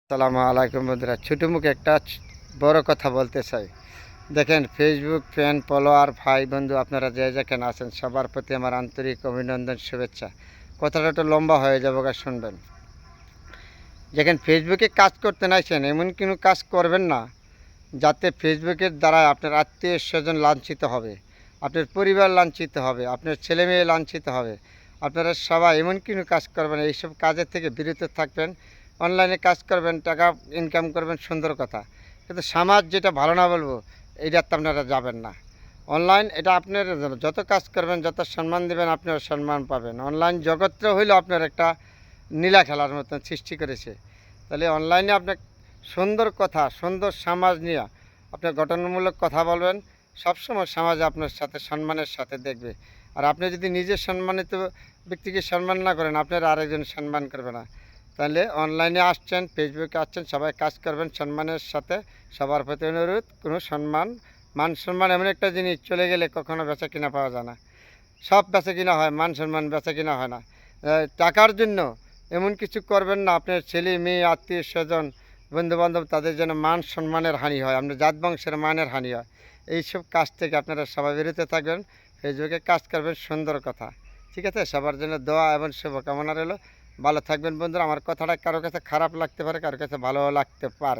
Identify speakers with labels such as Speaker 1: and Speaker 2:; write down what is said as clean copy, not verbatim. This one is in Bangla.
Speaker 1: আসসালামু আলাইকুম বন্ধুরা, ছোটো মুখে একটা বড় কথা বলতে চাই। দেখেন, ফেসবুক ফ্যান ফলোয়ার ভাই বন্ধু আপনারা যে যেখানে আছেন সবার প্রতি আমার আন্তরিক অভিনন্দন, শুভেচ্ছা। কথাটা একটু লম্বা হয়ে যাবো, শুনবেন। দেখেন, ফেসবুকে কাজ করতে নাইছেন এমন কোনো কাজ করবেন না যাতে ফেসবুকের দ্বারা আপনার আত্মীয় স্বজন লাঞ্ছিত হবে, আপনার পরিবার লাঞ্ছিত হবে, আপনার ছেলে মেয়ে লাঞ্ছিত হবে। আপনারা সবাই এমন কোনো কাজ করবেন, এইসব কাজের থেকে বিরত থাকবেন। অনলাইনে কাজ করবেন, টাকা ইনকাম করবেন, সুন্দর কথা, কিন্তু সমাজ যেটা ভালো না বলবো এইটাতে আপনারা যাবেন না। অনলাইন এটা আপনার যত কাজ করবেন, যত সম্মান দেবেন, আপনারা সম্মান পাবেন। অনলাইন জগৎটা হইল আপনার একটা নীলা খেলার মতন সৃষ্টি করেছে। তাহলে অনলাইনে আপনার সুন্দর কথা, সুন্দর সমাজ নিয়ে আপনি গঠনমূলক কথা বলবেন। সবসময় সমাজ আপনার সাথে সম্মানের সাথে দেখবে। আর আপনি যদি নিজের সম্মানিত ব্যক্তিকে সম্মান না করেন, আপনারা আরেকজন সম্মান করবে না। তাহলে অনলাইনে আসছেন, ফেসবুকে আসছেন, সবাই কাজ করবেন সম্মানের সাথে। সবার প্রতি অনুরোধ, কোনো সম্মান, মান সম্মান এমন একটা জিনিস চলে গেলে কখনো বেচা কিনা পাওয়া যায় না। সব বেচা কিনা হয়, মান সম্মান বেচা কিনা হয় না। টাকার জন্য এমন কিছু করবেন না আপনার ছেলে মেয়ে আত্মীয় স্বজন বন্ধুবান্ধব তাদের যেন মান সম্মানের হানি হয়, আপনার জাত বংশের মানের হানি হয়। এইসব কাজ থেকে আপনারা সবাই বিরত থাকবেন। ফেসবুকে কাজ করবেন, সুন্দর কথা। ঠিক আছে, সবার জন্য দোয়া এবং শুভকামনা রইল। ভালো থাকবেন বন্ধুরা। আমার কথাটা কারো কাছে খারাপ লাগতে পারে, কারো কাছে ভালো লাগতে পারে।